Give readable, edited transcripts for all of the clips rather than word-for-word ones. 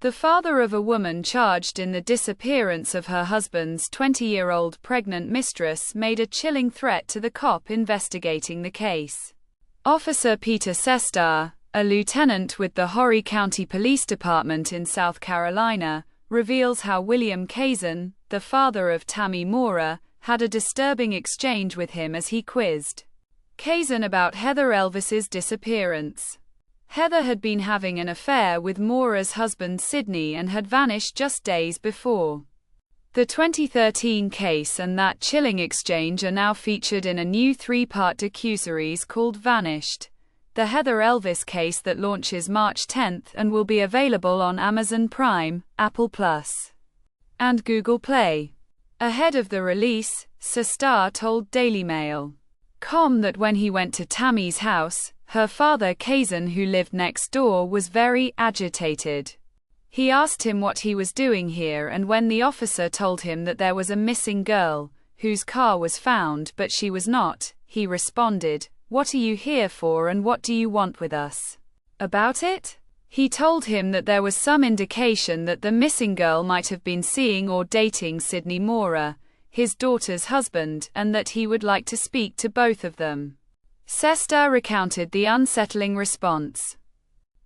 The father of a woman charged in the disappearance of her husband's 20-year-old pregnant mistress made a chilling threat to the cop investigating the case. Officer Peter Sestar, a lieutenant with the Horry County Police Department in South Carolina, reveals how William Kazan, the father of Tammy Mora, had a disturbing exchange with him as he quizzed Kazan about Heather Elvis's disappearance. Heather had been having an affair with Mora's husband Sidney and had vanished just days before. The 2013 case and that chilling exchange are now featured in a new 3-part docuseries called Vanished, the Heather Elvis case that launches March 10th and will be available on Amazon Prime, Apple Plus, and Google Play. Ahead of the release, Sestar told Daily Mail.com that when he went to Tammy's house, her father Kazan, who lived next door, was very agitated. He asked him what he was doing here, and when the officer told him that there was a missing girl, whose car was found but she was not, he responded, "What are you here for and what do you want with us about it?" He told him that there was some indication that the missing girl might have been seeing or dating Sidney Mora, his daughter's husband, and that he would like to speak to both of them. Sestar recounted the unsettling response.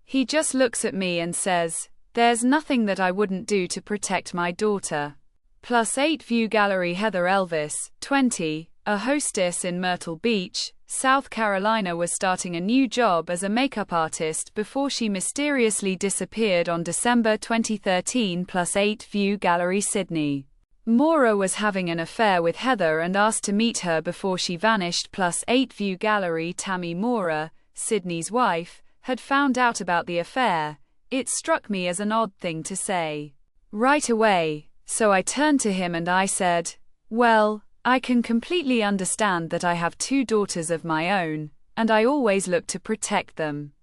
"He just looks at me and says, 'There's nothing that I wouldn't do to protect my daughter.'" Plus 8 View Gallery. Heather Elvis, 20, a hostess in Myrtle Beach, South Carolina, was starting a new job as a makeup artist before she mysteriously disappeared on December 2013. Plus 8 View Gallery. Sidney Mora was having an affair with Heather and asked to meet her before she vanished. Plus 8 View Gallery. Tammy Mora, Sidney's wife, had found out about the affair. "It struck me as an odd thing to say right away, so I turned to him and I said, 'Well, I can completely understand that I have 2 daughters of my own, and I always look to protect them.'"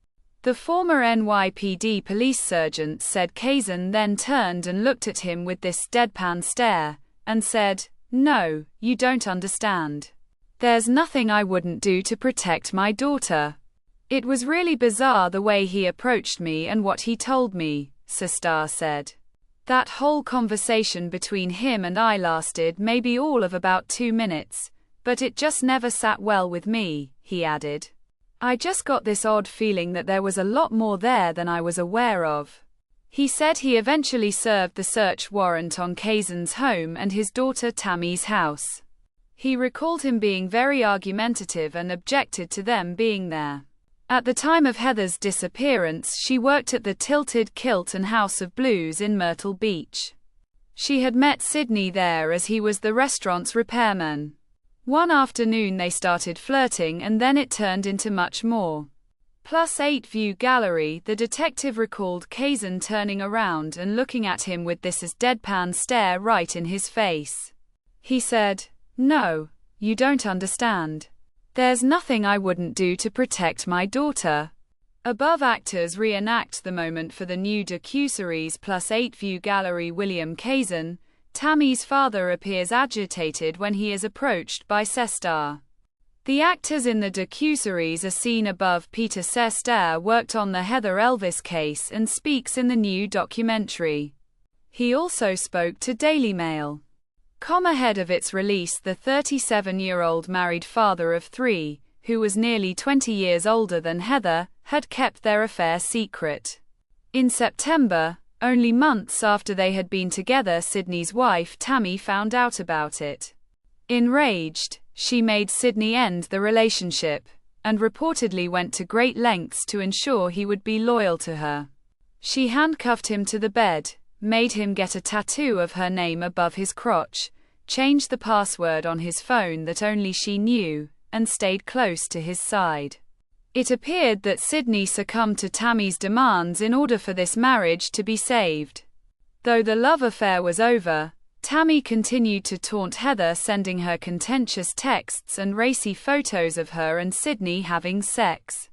The former NYPD police sergeant said Kazan then turned and looked at him with this deadpan stare, and said, "No, you don't understand. There's nothing I wouldn't do to protect my daughter. It was really bizarre the way he approached me and what he told me," Sestar said. "That whole conversation between him and I lasted maybe all of about 2 minutes, but it just never sat well with me," he added. "I just got this odd feeling that there was a lot more there than I was aware of." He said he eventually served the search warrant on Kazan's home and his daughter Tammy's house. He recalled him being very argumentative and objected to them being there. At the time of Heather's disappearance, she worked at the Tilted Kilt and House of Blues in Myrtle Beach. She had met Sidney there as he was the restaurant's repairman. One afternoon they started flirting and then it turned into much more. Plus 8 View Gallery. The detective recalled Kazan turning around and looking at him with this deadpan stare right in his face. He said, "No, you don't understand. There's nothing I wouldn't do to protect my daughter." Above actors reenact the moment for the new docuseries Plus 8 View Gallery. William Kazan, Tammy's father, appears agitated when he is approached by Sestar. The actors in the docuseries are seen above. Peter Sestar worked on the Heather Elvis case and speaks in the new documentary. He also spoke to Daily Mail.com ahead of its release. The 37-year-old married father of 3, who was nearly 20 years older than Heather, had kept their affair secret. In September, only months after they had been together, Sidney's wife Tammy found out about it. Enraged, she made Sidney end the relationship, and reportedly went to great lengths to ensure he would be loyal to her. She handcuffed him to the bed, made him get a tattoo of her name above his crotch, changed the password on his phone that only she knew, and stayed close to his side. It appeared that Sidney succumbed to Tammy's demands in order for this marriage to be saved. Though the love affair was over, Tammy continued to taunt Heather, sending her contentious texts and racy photos of her and Sidney having sex.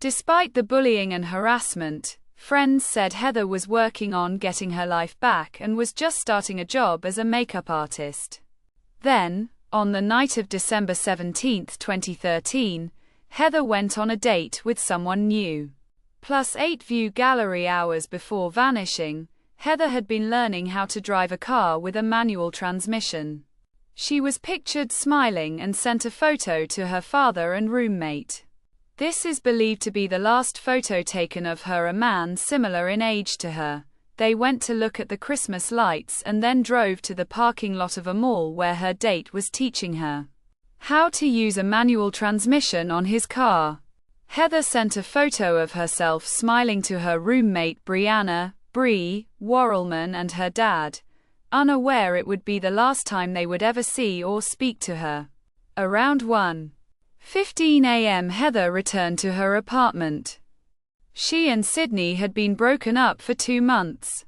Despite the bullying and harassment, friends said Heather was working on getting her life back and was just starting a job as a makeup artist. Then, on the night of December 17, 2013, Heather went on a date with someone new. Plus 8 View Gallery. Hours before vanishing, Heather had been learning how to drive a car with a manual transmission. She was pictured smiling and sent a photo to her father and roommate. This is believed to be the last photo taken of her, a man similar in age to her. They went to look at the Christmas lights and then drove to the parking lot of a mall where her date was teaching her how to use a manual transmission on his car. Heather sent a photo of herself smiling to her roommate Brianna Bree Worrellman and her dad, unaware it would be the last time they would ever see or speak to her. Around 1:15 a.m. Heather returned to her apartment. She and Sydney had been broken up for 2 months.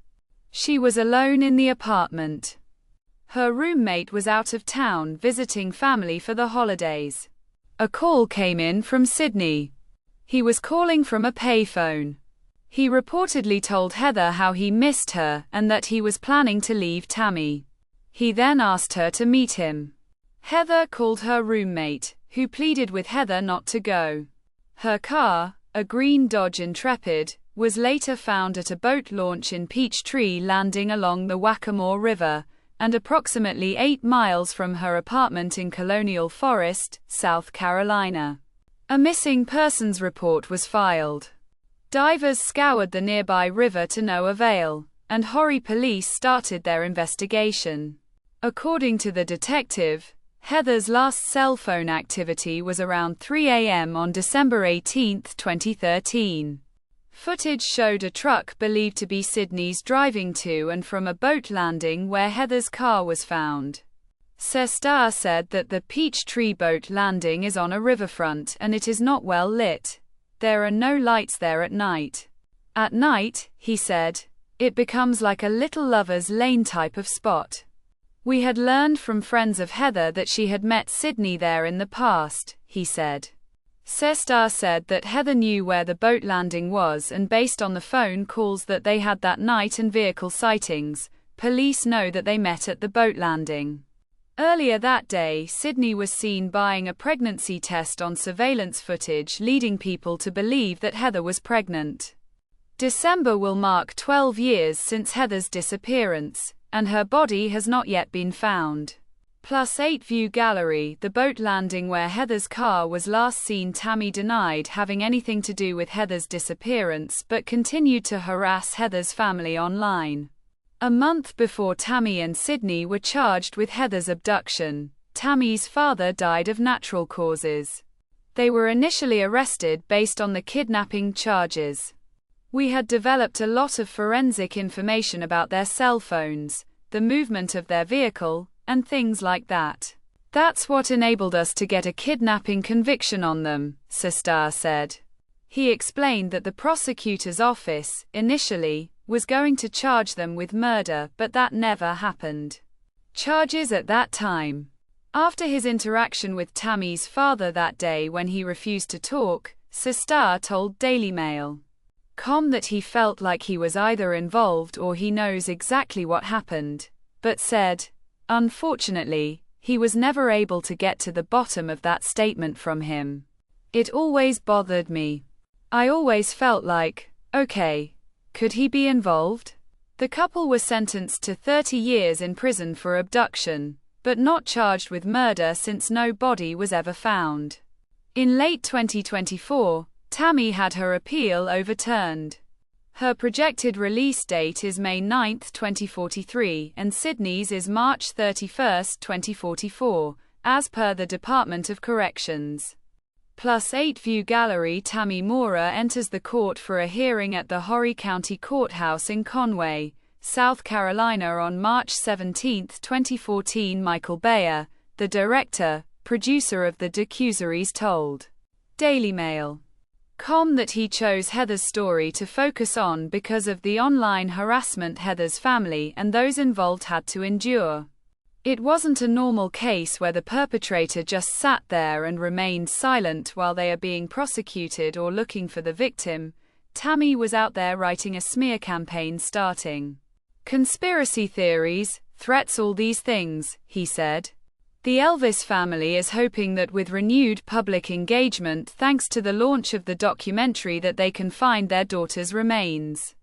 She was alone in the apartment. Her roommate was out of town visiting family for the holidays. A call came in from Sydney. He was calling from a payphone. He reportedly told Heather how he missed her and that he was planning to leave Tammy. He then asked her to meet him. Heather called her roommate, who pleaded with Heather not to go. Her car, a green Dodge Intrepid, was later found at a boat launch in Peachtree Landing along the Waccamaw River, and approximately 8 miles from her apartment in Colonial Forest, South Carolina. A missing persons report was filed. Divers scoured the nearby river to no avail, and Horry police started their investigation. According to the detective, Heather's last cell phone activity was around 3 a.m. on December 18, 2013. Footage showed a truck believed to be Sydney's driving to and from a boat landing where Heather's car was found. Sestar said that the Peachtree boat landing is on a riverfront and it is not well lit. There are no lights there at night. At night, he said, it becomes like a little lover's lane type of spot. We had learned from friends of Heather that she had met Sydney there in the past, he said. Sestar said that Heather knew where the boat landing was, and based on the phone calls that they had that night and vehicle sightings, police know that they met at the boat landing. Earlier that day, Sydney was seen buying a pregnancy test on surveillance footage, leading people to believe that Heather was pregnant. December will mark 12 years since Heather's disappearance, and her body has not yet been found. +8 View Gallery, the boat landing where Heather's car was last seen. Tammy denied having anything to do with Heather's disappearance but continued to harass Heather's family online. A month before Tammy and Sydney were charged with Heather's abduction, Tammy's father died of natural causes. They were initially arrested based on the kidnapping charges. We had developed a lot of forensic information about their cell phones, the movement of their vehicle, and things like that. That's what enabled us to get a kidnapping conviction on them, Sestar said. He explained that the prosecutor's office, initially, was going to charge them with murder, but that never happened. Charges at that time. After his interaction with Tammy's father that day when he refused to talk, Sestar told Daily Mail.com that he felt like he was either involved or he knows exactly what happened, but said, unfortunately, he was never able to get to the bottom of that statement from him. It always bothered me. I always felt like, okay, could he be involved? The couple were sentenced to 30 years in prison for abduction, but not charged with murder since no body was ever found. In late 2024, Tammy had her appeal overturned. Her projected release date is May 9, 2043, and Sydney's is March 31, 2044, as per the Department of Corrections. +8 View Gallery. Tammy Mora enters the court for a hearing at the Horry County Courthouse in Conway, South Carolina on March 17, 2014. Michael Bayer, the director, producer of the docuseries, told Daily Mail.com that he chose Heather's story to focus on because of the online harassment Heather's family and those involved had to endure. It wasn't a normal case where the perpetrator just sat there and remained silent while they are being prosecuted or looking for the victim. Tammy was out there writing a smear campaign, starting conspiracy theories, threats, all these things, he said. The Elvis family is hoping that with renewed public engagement thanks to the launch of the documentary that they can find their daughter's remains.